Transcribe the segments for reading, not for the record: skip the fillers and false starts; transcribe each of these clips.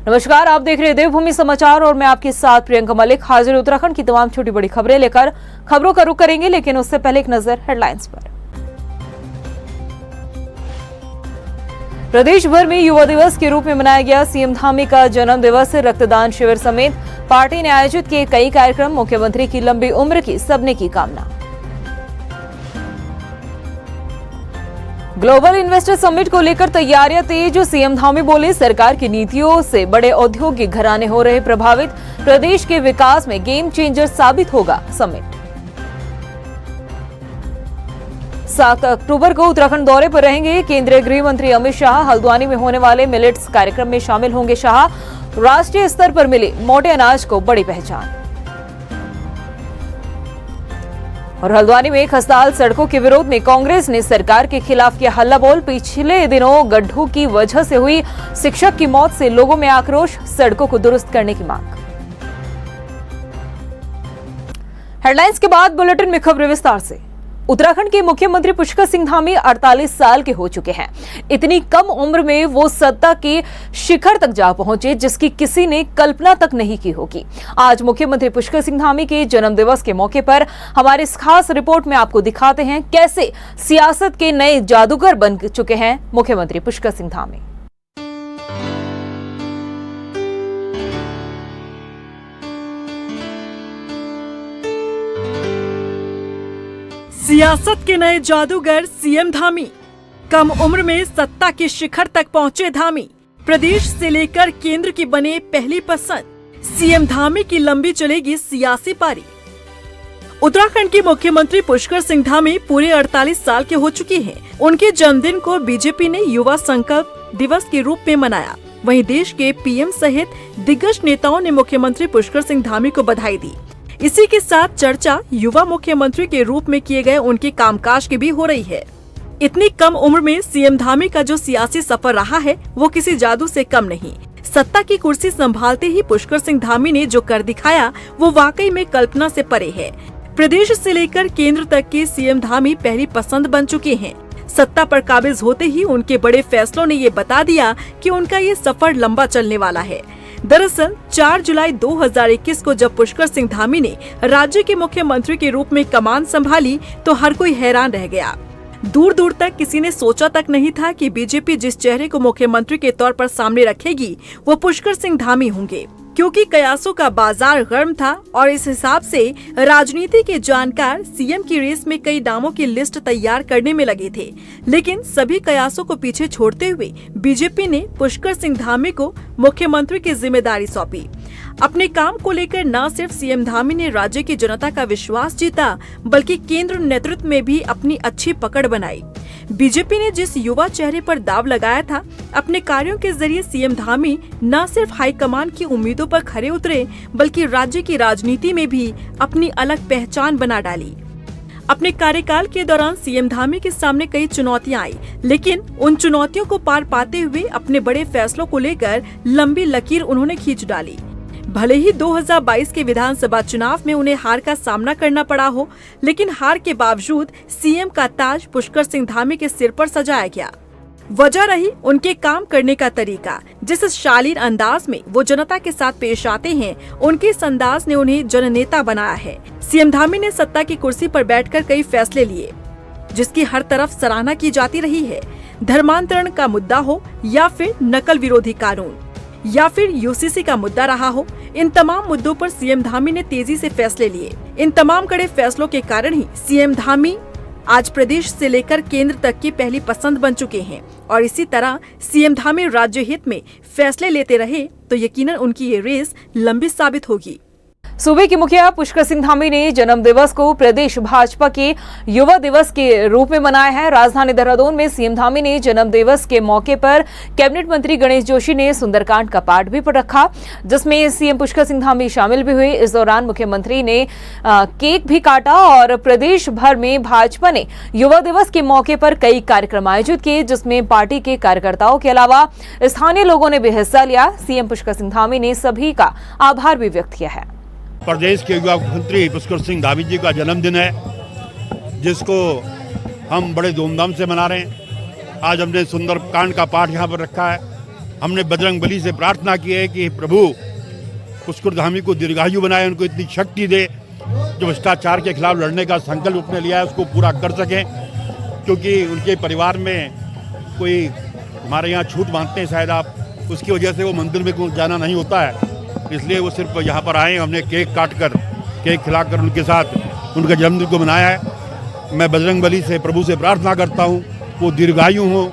नमस्कार, आप देख रहे हैं देवभूमि समाचार और मैं आपके साथ प्रियंका मलिक हाजिर उत्तराखंड की तमाम छोटी बड़ी खबरें लेकर खबरों का रुख करेंगे, लेकिन उससे पहले एक नजर हेडलाइंस पर। प्रदेश भर में युवा दिवस के रूप में मनाया गया सीएम धामी का जन्म दिवस। रक्तदान शिविर समेत पार्टी ने आयोजित किए कई कार्यक्रम। मुख्यमंत्री की लंबी उम्र की सबने की कामना। ग्लोबल इन्वेस्टर समिट को लेकर तैयारियां तेज। सीएम धामी बोले, सरकार की नीतियों से बड़े औद्योगिक घराने हो रहे प्रभावित। प्रदेश के विकास में गेम चेंजर साबित होगा समिट। 7 अक्टूबर को उत्तराखंड दौरे पर रहेंगे केंद्रीय गृह मंत्री अमित शाह। हल्द्वानी में होने वाले मिलेट्स कार्यक्रम में शामिल होंगे शाह। राष्ट्रीय स्तर पर मिले मोटे अनाज को बड़ी पहचान। और हल्द्वानी में खस्ताहाल सड़कों के विरोध में कांग्रेस ने सरकार के खिलाफ किया हल्ला बोल। पिछले दिनों गड्ढों की वजह से हुई शिक्षक की मौत से लोगों में आक्रोश। सड़कों को दुरुस्त करने की मांग। हेडलाइंस के बाद बुलेटिन में खबरें विस्तार से। उत्तराखंड के मुख्यमंत्री पुष्कर सिंह धामी 48 साल के हो चुके हैं। इतनी कम उम्र में वो सत्ता के शिखर तक जा पहुंचे जिसकी किसी ने कल्पना तक नहीं की होगी। आज मुख्यमंत्री पुष्कर सिंह धामी के जन्म दिवस के मौके पर हमारी इस खास रिपोर्ट में आपको दिखाते हैं कैसे सियासत के नए जादूगर बन चुके हैं मुख्यमंत्री पुष्कर सिंह धामी। सियासत के नए जादूगर सीएम धामी। कम उम्र में सत्ता के शिखर तक पहुंचे धामी। प्रदेश से लेकर केंद्र की बने पहली पसंद। सीएम धामी की लंबी चलेगी सियासी पारी। उत्तराखंड के मुख्यमंत्री पुष्कर सिंह धामी पूरे 48 साल के हो चुके हैं। उनके जन्मदिन को बीजेपी ने युवा संकल्प दिवस के रूप में मनाया। वहीं देश के पीएम सहित दिग्गज नेताओं ने मुख्यमंत्री पुष्कर सिंह धामी को बधाई दी। इसी के साथ चर्चा युवा मुख्यमंत्री के रूप में किए गए उनके कामकाज की भी हो रही है। इतनी कम उम्र में सीएम धामी का जो सियासी सफर रहा है वो किसी जादू से कम नहीं। सत्ता की कुर्सी संभालते ही पुष्कर सिंह धामी ने जो कर दिखाया वो वाकई में कल्पना से परे है। प्रदेश से लेकर केंद्र तक के सीएम धामी पहली पसंद बन चुके हैं। सत्ता पर काबिज होते ही उनके बड़े फैसलों ने ये बता दिया कि उनका ये सफर लंबा चलने वाला है। दरअसल 4 जुलाई 2021 को जब पुष्कर सिंह धामी ने राज्य के मुख्यमंत्री के रूप में कमान संभाली तो हर कोई हैरान रह गया। दूर दूर तक किसी ने सोचा तक नहीं था कि बीजेपी जिस चेहरे को मुख्यमंत्री के तौर पर सामने रखेगी वो पुष्कर सिंह धामी होंगे, क्योंकि कयासों का बाजार गर्म था और इस हिसाब से राजनीति के जानकार सीएम की रेस में कई नामों की लिस्ट तैयार करने में लगे थे। लेकिन सभी कयासों को पीछे छोड़ते हुए बीजेपी ने पुष्कर सिंह धामी को मुख्यमंत्री की जिम्मेदारी सौंपी। अपने काम को लेकर न सिर्फ सीएम धामी ने राज्य की जनता का विश्वास जीता बल्कि केंद्र नेतृत्व में भी अपनी अच्छी पकड़ बनाई। बीजेपी ने जिस युवा चेहरे पर दाव लगाया था, अपने कार्यों के जरिए सीएम धामी न सिर्फ हाईकमान की उम्मीदों पर खरे उतरे बल्कि राज्य की राजनीति में भी अपनी अलग पहचान बना डाली। अपने कार्यकाल के दौरान सीएम धामी के सामने कई चुनौतियां आई, लेकिन उन चुनौतियों को पार पाते हुए अपने बड़े फैसलों को लेकर लंबी लकीर उन्होंने खींच डाली। भले ही 2022 के विधानसभा चुनाव में उन्हें हार का सामना करना पड़ा हो, लेकिन हार के बावजूद सीएम का ताज पुष्कर सिंह धामी के सिर पर सजाया गया। वजह रही उनके काम करने का तरीका। जिस शालीन अंदाज में वो जनता के साथ पेश आते हैं, उनके इस अंदाज ने उन्हें जननेता बनाया है। सीएम धामी ने सत्ता की कुर्सी पर बैठकर कई फैसले लिए जिसकी हर तरफ सराहना की जाती रही है। धर्मांतरण का मुद्दा हो या फिर नकल विरोधी कानून या फिर यूसीसी का मुद्दा रहा हो, इन तमाम मुद्दों पर सीएम धामी ने तेजी से फैसले लिए। इन तमाम कड़े फैसलों के कारण ही सीएम धामी आज प्रदेश से लेकर केंद्र तक की पहली पसंद बन चुके हैं और इसी तरह सीएम धामी राज्य हित में फैसले लेते रहे तो यकीनन उनकी ये रेस लंबी साबित होगी। सूबे के मुखिया पुष्कर सिंह धामी ने जन्म दिवस को प्रदेश भाजपा के युवा दिवस के रूप में मनाया है। राजधानी देहरादून में सीएम धामी ने जन्म दिवस के मौके पर कैबिनेट मंत्री गणेश जोशी ने सुंदरकांड का पाठ भी रखा, जिसमें सीएम पुष्कर सिंह धामी शामिल भी हुए। इस दौरान मुख्यमंत्री ने केक भी काटा और प्रदेश भर में भाजपा ने युवा दिवस के मौके पर कई कार्यक्रम आयोजित किए, जिसमें पार्टी के कार्यकर्ताओं के अलावा स्थानीय लोगों ने भी हिस्सा लिया। सीएम पुष्कर सिंह धामी ने सभी का आभार भी व्यक्त किया है। प्रदेश के युवा मंत्री पुष्कर सिंह धामी जी का जन्मदिन है, जिसको हम बड़े धूमधाम से मना रहे हैं। आज हमने सुंदरकांड का पाठ यहाँ पर रखा है। हमने बजरंग बली से प्रार्थना की है कि प्रभु पुष्कर धामी को दीर्घायु बनाए, उनको इतनी शक्ति दे, जो भ्रष्टाचार के खिलाफ लड़ने का संकल्प उसने लिया है उसको पूरा कर सकें, क्योंकि उनके परिवार में कोई हमारे यहाँ छूट मानते हैं शायद आप, उसकी वजह से वो मंदिर में जाना नहीं होता है, इसलिए वो सिर्फ यहाँ पर आए। हमने केक काट कर, केक खिलाकर उनके साथ उनके जन्मदिन को मनाया है। मैं बजरंग बली से, प्रभु से प्रार्थना करता हूँ वो दीर्घायु हों,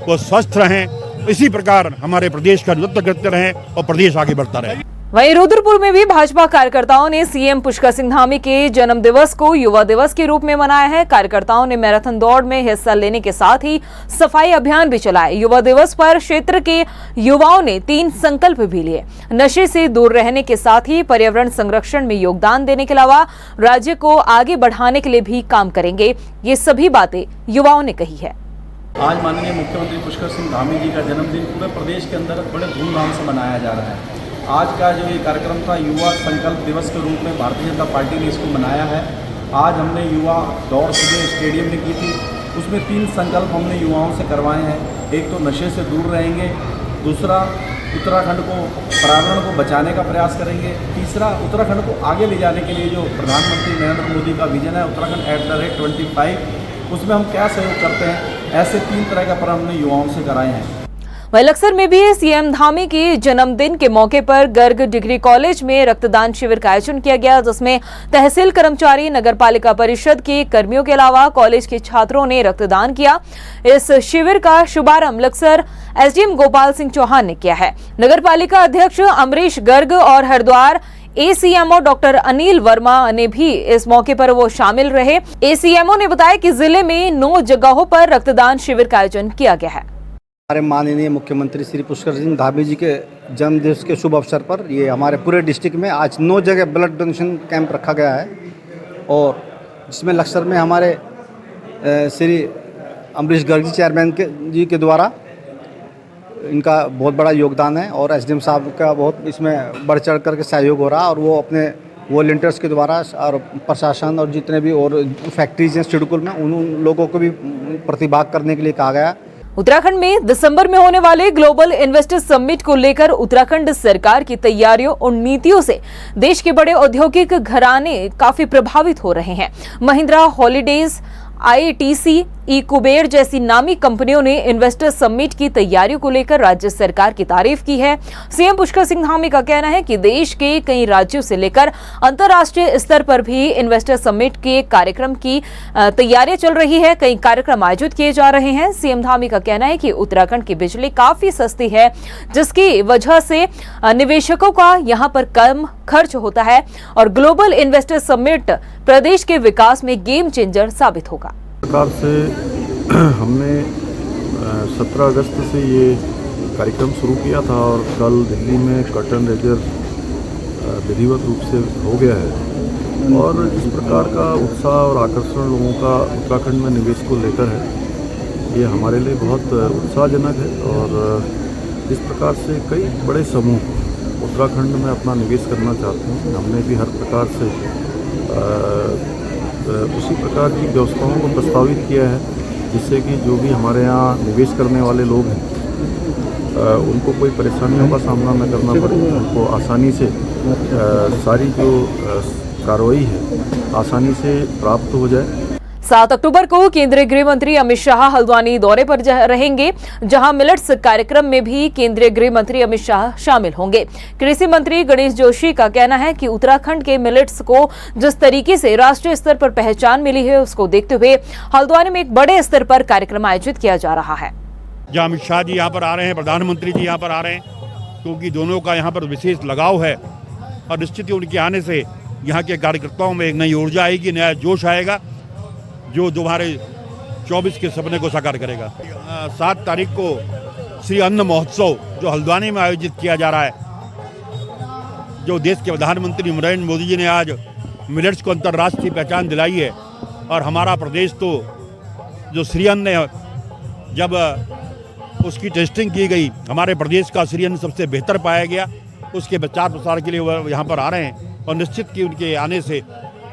वो स्वस्थ रहें, इसी प्रकार हमारे प्रदेश का नेतृत्व करते रहें और प्रदेश आगे बढ़ता रहे। वहीं रुद्रपुर में भी भाजपा कार्यकर्ताओं ने सीएम पुष्कर सिंह धामी के जन्म दिवस को युवा दिवस के रूप में मनाया है। कार्यकर्ताओं ने मैराथन दौड़ में हिस्सा लेने के साथ ही सफाई अभियान भी चलाए। युवा दिवस पर क्षेत्र के युवाओं ने 3 संकल्प भी लिए। नशे से दूर रहने के साथ ही पर्यावरण संरक्षण में योगदान देने के अलावा राज्य को आगे बढ़ाने के लिए भी काम करेंगे। ये सभी बातें युवाओं ने कही है। आज माननीय मुख्यमंत्री पुष्कर सिंह धामी जी का जन्मदिन पूरे प्रदेश के अंदर बड़े धूमधाम से मनाया जा रहा है। आज का जो ये कार्यक्रम था युवा संकल्प दिवस के रूप में भारतीय जनता पार्टी ने इसको मनाया है। आज हमने युवा दौड़ सुबह स्टेडियम में की थी, उसमें 3 संकल्प हमने युवाओं से करवाए हैं। एक तो नशे से दूर रहेंगे, दूसरा उत्तराखंड को पर्यावरण को बचाने का प्रयास करेंगे, तीसरा उत्तराखंड को आगे ले जाने के लिए जो प्रधानमंत्री नरेंद्र मोदी का विजन है उत्तराखंड @25, उसमें हम क्या सहयोग करते हैं। ऐसे 3 तरह का प्रण हमने युवाओं से कराए हैं। वहीं लक्सर में भी सीएम धामी के जन्मदिन के मौके पर गर्ग डिग्री कॉलेज में रक्तदान शिविर का आयोजन किया गया, जिसमें तहसील कर्मचारी, नगर पालिका परिषद के कर्मियों के अलावा कॉलेज के छात्रों ने रक्तदान किया। इस शिविर का शुभारंभ लक्सर एसडीएम गोपाल सिंह चौहान ने किया है। नगर पालिका अध्यक्ष अमरीश गर्ग और हरिद्वार एसीएमओ डॉक्टर अनिल वर्मा ने भी इस मौके पर वो शामिल रहे। एसीएमओ ने बताया कि जिले में 9 जगहों पर रक्तदान शिविर का आयोजन किया गया है। हमारे माननीय मुख्यमंत्री श्री पुष्कर सिंह धामी जी के जन्म दिवस के शुभ अवसर पर ये हमारे पूरे डिस्ट्रिक्ट में आज 9 जगह ब्लड डोनेशन कैंप रखा गया है, और जिसमें लक्सर में हमारे श्री अमरीश गर्ग चेयरमैन जी के द्वारा इनका बहुत बड़ा योगदान है, और एसडीएम साहब का बहुत इसमें बढ़ चढ़ करके सहयोग हो रहा है, और वो अपने वॉलंटियर्स के द्वारा और प्रशासन और जितने भी और फैक्ट्रीज हैं सिडकुल में उन लोगों को भी प्रतिभाग करने के लिए कहा गया। उत्तराखंड में दिसंबर में होने वाले ग्लोबल इन्वेस्टर समिट को लेकर उत्तराखंड सरकार की तैयारियों और नीतियों से देश के बड़े औद्योगिक घराने काफी प्रभावित हो रहे हैं। महिंद्रा हॉलीडेज, आईटीसी, ई कुबेर जैसी नामी कंपनियों ने इन्वेस्टर समिट की तैयारियों को लेकर राज्य सरकार की तारीफ की है। सीएम पुष्कर सिंह धामी का कहना है कि देश के कई राज्यों से लेकर अंतर्राष्ट्रीय स्तर पर भी इन्वेस्टर समिट के कार्यक्रम की तैयारियां चल रही है। कई कार्यक्रम आयोजित किए जा रहे हैं। सीएम धामी का कहना है कि उत्तराखंड की बिजली काफी सस्ती है, जिसकी वजह से निवेशकों का यहाँ पर कम खर्च होता है, और ग्लोबल इन्वेस्टर समिट प्रदेश के विकास में गेम चेंजर साबित होगा। प्रकार से हमने 17 अगस्त से ये कार्यक्रम शुरू किया था, और कल दिल्ली में कर्टन रेजर विधिवत रूप से हो गया है, और जिस प्रकार का उत्साह और आकर्षण लोगों का उत्तराखंड में निवेश को लेकर है, ये हमारे लिए बहुत उत्साहजनक है। और जिस प्रकार से कई बड़े समूह उत्तराखंड में अपना निवेश करना चाहते हैं, हमने भी हर प्रकार से उसी प्रकार की व्यवस्थाओं को प्रस्तावित किया है, जिससे कि जो भी हमारे यहाँ निवेश करने वाले लोग हैं उनको कोई परेशानियों का सामना न करना पड़े, उनको आसानी से सारी जो कार्रवाई है आसानी से प्राप्त हो जाए। 7 अक्टूबर को केंद्रीय गृह मंत्री अमित शाह हल्द्वानी दौरे पर रहेंगे, जहां मिलेट्स कार्यक्रम में भी केंद्रीय गृह मंत्री अमित शाह शामिल होंगे। कृषि मंत्री गणेश जोशी का कहना है कि उत्तराखंड के मिलेट्स को जिस तरीके से राष्ट्रीय स्तर पर पहचान मिली है, उसको देखते हुए हल्द्वानी में एक बड़े स्तर पर कार्यक्रम आयोजित किया जा रहा है। जहाँ अमित शाह जी यहाँ पर आ रहे हैं, प्रधानमंत्री जी यहाँ पर आ रहे हैं, क्योंकि दोनों का यहाँ पर विशेष लगाव है, और निश्चित ही उनके आने से यहाँ के कार्यकर्ताओं में एक नई ऊर्जा आएगी, नया जोश आएगा, जो दोबारा 24 के सपने को साकार करेगा। 7 तारीख को श्री अन्न महोत्सव जो हल्द्वानी में आयोजित किया जा रहा है, जो देश के प्रधानमंत्री नरेंद्र मोदी जी ने आज मिलेट्स को अंतर्राष्ट्रीय पहचान दिलाई है, और हमारा प्रदेश तो जो श्री अन्न है, जब उसकी टेस्टिंग की गई, हमारे प्रदेश का श्री अन्न सबसे बेहतर पाया गया। उसके प्रचार प्रसार के लिए वह यहाँ पर आ रहे हैं, और निश्चित कि उनके आने से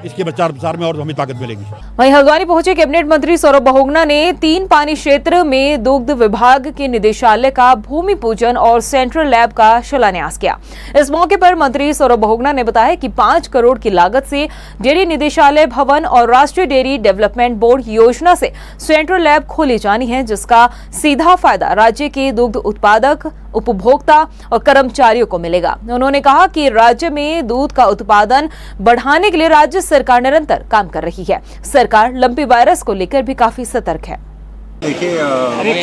इसके प्रचार प्रसार में और हमें ताकत मिलेगी। वहीं हल्द्वानी पहुंचे कैबिनेट मंत्री सौरभ बहुगुणा ने 3 पानी क्षेत्र में दुग्ध विभाग के निदेशालय का भूमि पूजन और सेंट्रल लैब का शिलान्यास किया। इस मौके पर मंत्री सौरभ बहुगुणा ने बताया कि 5 करोड़ की लागत से डेयरी निदेशालय भवन और राष्ट्रीय डेयरी डेवलपमेंट बोर्ड योजना से सेंट्रल लैब खोली जानी है, जिसका सीधा फायदा राज्य के दुग्ध उत्पादक, उपभोक्ता और कर्मचारियों को मिलेगा। उन्होंने कहा कि राज्य में दूध का उत्पादन बढ़ाने के लिए राज्य सरकार निरंतर काम कर रही है। सरकार लंपी वायरस को लेकर भी काफी सतर्क है। देखिए,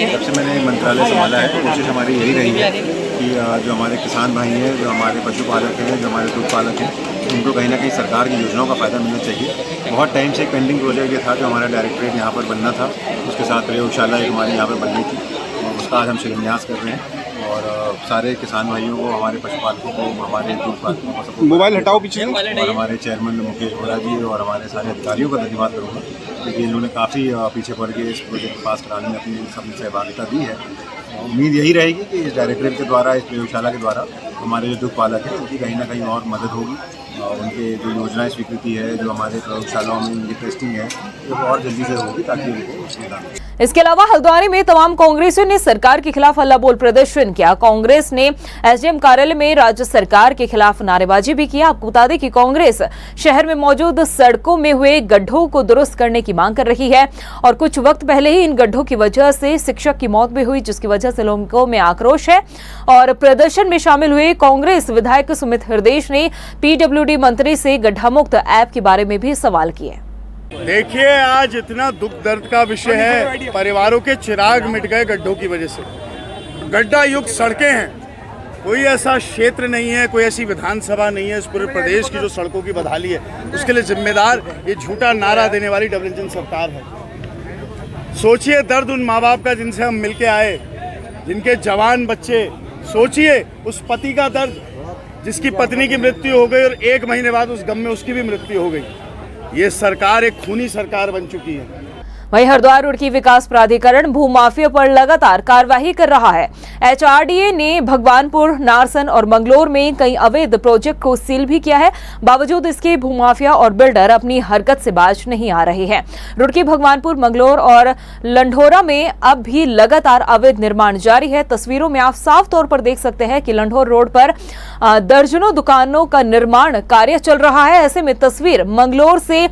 जब से मैंने मंत्रालय संभाला है, कोशिश हमारी यही रही है कि जो हमारे किसान भाई हैं, जो हमारे पशुपालक हैं, जो हमारे दूध पालक हैं, उनको कहीं ना कहीं सरकार की योजनाओं का फ़ायदा मिलना चाहिए। बहुत टाइम से एक पेंडिंग प्रोजेक्ट ये था जो हमारा डायरेक्टरेट यहाँ पर बनना था, उसके साथ प्रयोगशाला एक हमारी यहाँ पर बननी थी, उसका आज हम शिलान्यास कर रहे हैं और सारे किसान भाइयों को, हमारे पशुपालकों को, हमारे दूध पालकों को सबको मोबाइल हटाओ पीछे और हमारे चेयरमैन मुकेश बोरा जी और हमारे सारे अधिकारियों का धन्यवाद करूँगा, क्योंकि इन्होंने काफ़ी पीछे पड़ के इस प्रोजेक्ट पास कराने में अपनी सबसे सहभागिता दी है। उम्मीद यही रहेगी कि इस डायरेक्टरेट के द्वारा, इस प्रयोगशाला के द्वारा हमारे जो दूध पालक हैं उनकी कहीं ना कहीं और मदद होगी। उनके जो योजनाएं स्वीकृति है, जो हमारे प्रयोगशालाओं में उनकी टेस्टिंग है, वो और जल्दी से होगी ताकि उनको सुविधा मिले। इसके अलावा हल्द्वानी में तमाम कांग्रेसियों ने सरकार के खिलाफ हल्ला बोल प्रदर्शन किया। कांग्रेस ने एसडीएम कार्यालय में राज्य सरकार के खिलाफ नारेबाजी भी की। आपको बता दें कि कांग्रेस शहर में मौजूद सड़कों में हुए गड्ढों को दुरुस्त करने की मांग कर रही है और कुछ वक्त पहले ही इन गड्ढों की वजह से शिक्षक की मौत भी हुई, जिसकी वजह से लोगों में आक्रोश है। और प्रदर्शन में शामिल हुए कांग्रेस विधायक सुमित हृदयेश ने पीडब्ल्यूडी मंत्री से गड्ढा मुक्त ऐप के बारे में भी सवाल किए। देखिए, आज इतना दुख दर्द का विषय है, परिवारों के चिराग मिट गए गड्ढों की वजह से। गड्ढा युक्त सड़कें हैं, कोई ऐसा क्षेत्र नहीं है, कोई ऐसी विधानसभा नहीं है इस पूरे प्रदेश की जो सड़कों की बदहाली है उसके लिए जिम्मेदार ये झूठा नारा देने वाली डबल इंजन सरकार है। सोचिए दर्द उन माँ बाप का जिनसे हम मिलके आए, जिनके जवान बच्चे, सोचिए उस पति का दर्द जिसकी पत्नी की मृत्यु हो गई और 1 महीने बाद उस गम में उसकी भी मृत्यु हो गई। ये सरकार एक खूनी सरकार बन चुकी है। वहीं हरिद्वार रुड़की विकास प्राधिकरण भूमाफिया पर लगातार कार्रवाई कर रहा है। एचआरडीए ने भगवानपुर, नारसन और मंगलोर में कई अवैध प्रोजेक्ट को सील भी किया है। बावजूद इसके भूमाफिया और बिल्डर अपनी हरकत से बाज नहीं आ रहे हैं। रुड़की, भगवानपुर, मंगलोर और लंढोरा में अब भी लगातार अवैध निर्माण जारी है। तस्वीरों में आप साफ तौर पर देख सकते हैं कि लंढोर रोड पर दर्जनों दुकानों का निर्माण कार्य चल रहा है। ऐसे में तस्वीर मंगलोर से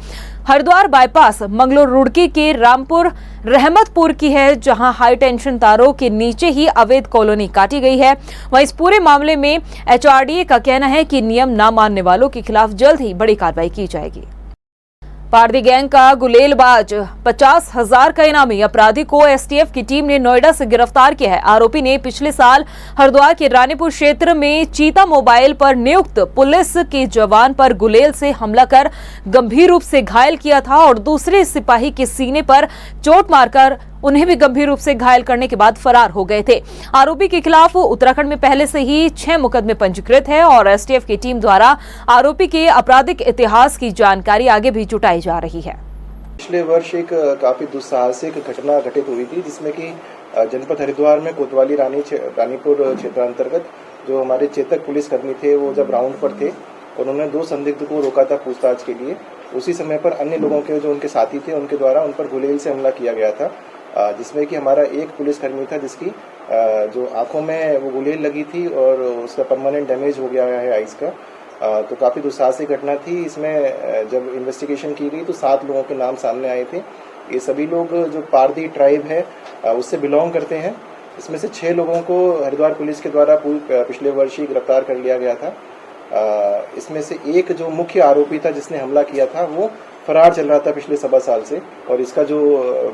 हरिद्वार बाईपास मंगलोर रुड़की के रामपुर रहमतपुर की है, जहां हाई टेंशन तारों के नीचे ही अवैध कॉलोनी काटी गई है। वहीं इस पूरे मामले में एचआरडीए का कहना है कि नियम न मानने वालों के खिलाफ जल्द ही बड़ी कार्रवाई की जाएगी। पारदी गैंग का गुलेलबाज 50,000 का इनामी अपराधी को एसटीएफ की टीम ने नोएडा से गिरफ्तार किया है। आरोपी ने पिछले साल हरिद्वार के रानीपुर क्षेत्र में चीता मोबाइल पर नियुक्त पुलिस के जवान पर गुलेल से हमला कर गंभीर रूप से घायल किया था और दूसरे सिपाही के सीने पर चोट मारकर उन्हें भी गंभीर रूप से घायल करने के बाद फरार हो गए थे। आरोपी के खिलाफ उत्तराखंड में पहले से ही 6 मुकदमे पंजीकृत है और एसटीएफ की टीम द्वारा आरोपी के आपराधिक इतिहास की जानकारी आगे भी जुटाई जा रही है। पिछले वर्ष एक काफी दुस्साहसिक घटना घटित हुई थी, जिसमें कि जनपद हरिद्वार में कोतवाली रानीपुर क्षेत्रांतर्गत जो हमारे चेतक पुलिसकर्मी थे, वो जब राउंड पर थे, उन्होंने 2 संदिग्ध को रोका था पूछताछ के लिए। उसी समय पर अन्य लोगों के जो उनके साथी थे, उनके द्वारा उन पर गुलेल से हमला किया गया था, जिसमें कि हमारा एक पुलिसकर्मी था जिसकी जो आंखों में वो गुलेल लगी थी और उसका परमानेंट डैमेज हो गया है आइज का। तो काफ़ी दुस्साहसिक घटना थी। इसमें जब इन्वेस्टिगेशन की गई तो 7 लोगों के नाम सामने आए थे। ये सभी लोग जो पारदी ट्राइब है उससे बिलोंग करते हैं। इसमें से 6 लोगों को हरिद्वार पुलिस के द्वारा पिछले वर्ष ही गिरफ्तार कर लिया गया था। इसमें से एक जो मुख्य आरोपी था जिसने हमला किया था, वो फरार चल रहा था पिछले 1.25 साल से। और इसका जो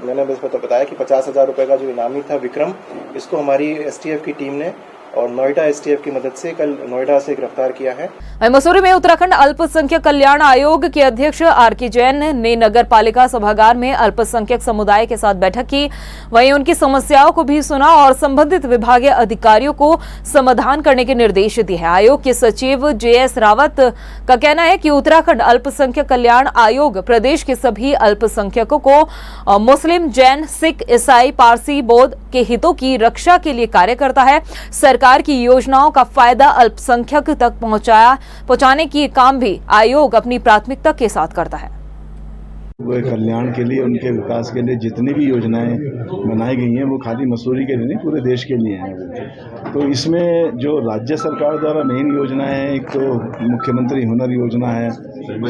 मैंने बताया कि 50,000 रुपए का जो इनामी था विक्रम, इसको हमारी एसटीएफ की टीम ने और नोएडा एसटीएफ की मदद से कल नोएडा से गिरफ्तार किया है। मसूरी में उत्तराखंड अल्पसंख्यक कल्याण आयोग के अध्यक्ष आर.के. जैन ने नगर पालिका सभागार में अल्पसंख्यक समुदाय के साथ बैठक की। वहीं उनकी समस्याओं को भी सुना और संबंधित विभागीय अधिकारियों को समाधान करने के निर्देश दिए हैं। आयोग के सचिव जे.एस. रावत का कहना है कि उत्तराखंड अल्पसंख्यक कल्याण आयोग प्रदेश के सभी अल्पसंख्यकों को मुस्लिम, जैन, सिख, ईसाई, पारसी, बौद्ध के हितों की रक्षा के लिए कार्य करता है। सरकार सरकार की योजनाओं का फायदा अल्पसंख्यक तक पहुंचाने की काम भी आयोग अपनी प्राथमिकता के साथ करता है। वो कल्याण के लिए, उनके विकास के लिए जितनी भी योजनाएं बनाई गई हैं वो खाली मसूरी के लिए नहीं, पूरे देश के लिए हैं। तो इसमें जो राज्य सरकार द्वारा मेन योजनाएं हैं, एक तो मुख्यमंत्री हुनर योजना है,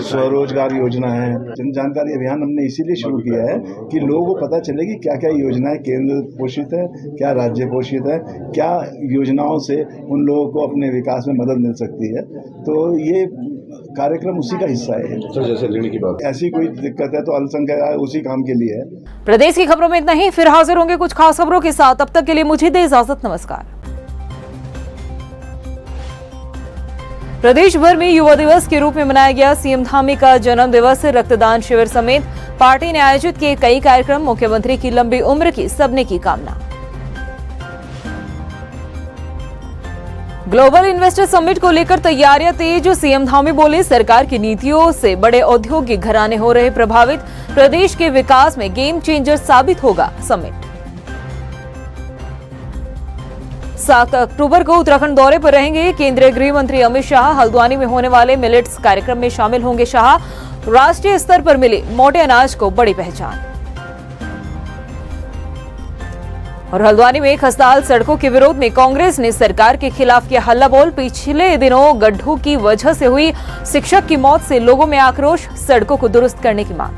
स्वरोजगार योजना है। जन जानकारी अभियान हमने इसीलिए शुरू किया है कि लोगों को पता चले कि क्या क्या योजनाएं केंद्र पोषित है, क्या राज्य पोषित है, क्या योजनाओं से उन लोगों को अपने विकास में मदद मिल सकती है। तो ये कार्यक्रम उसी का हिस्सा है। सर, जैसे ऋण की बात, ऐसी कोई दिक्कत है तो अल्पसंख्यक उसी काम के लिए है। प्रदेश की खबरों में इतना ही, फिर हाजिर होंगे कुछ खास खबरों के साथ। तब तक के लिए मुझे दे इजाजत, नमस्कार। प्रदेश भर में युवा दिवस के रूप में मनाया गया सीएम धामी का जन्म दिवस। रक्तदान शिविर समेत पार्टी ने आयोजित किए कई कार्यक्रम। मुख्यमंत्री की लंबी उम्र की सबने की कामना। ग्लोबल इन्वेस्टर समिट को लेकर तैयारियां तेज। सीएम धामी बोले, सरकार की नीतियों से बड़े औद्योगिक घराने हो रहे प्रभावित। प्रदेश के विकास में गेम चेंजर साबित होगा समिट। 7 अक्टूबर को उत्तराखंड दौरे पर रहेंगे केंद्रीय गृह मंत्री अमित शाह। हल्द्वानी में होने वाले मिलेट्स कार्यक्रम में शामिल होंगे शाह। राष्ट्रीय स्तर पर मिले मोटे अनाज को बड़ी पहचान। और हल्द्वानी में खस्ताहाल सड़कों के विरोध में कांग्रेस ने सरकार के खिलाफ किया हल्ला बोल। पिछले दिनों गड्ढों की वजह से हुई शिक्षक की मौत से लोगों में आक्रोश। सड़कों को दुरुस्त करने की मांग।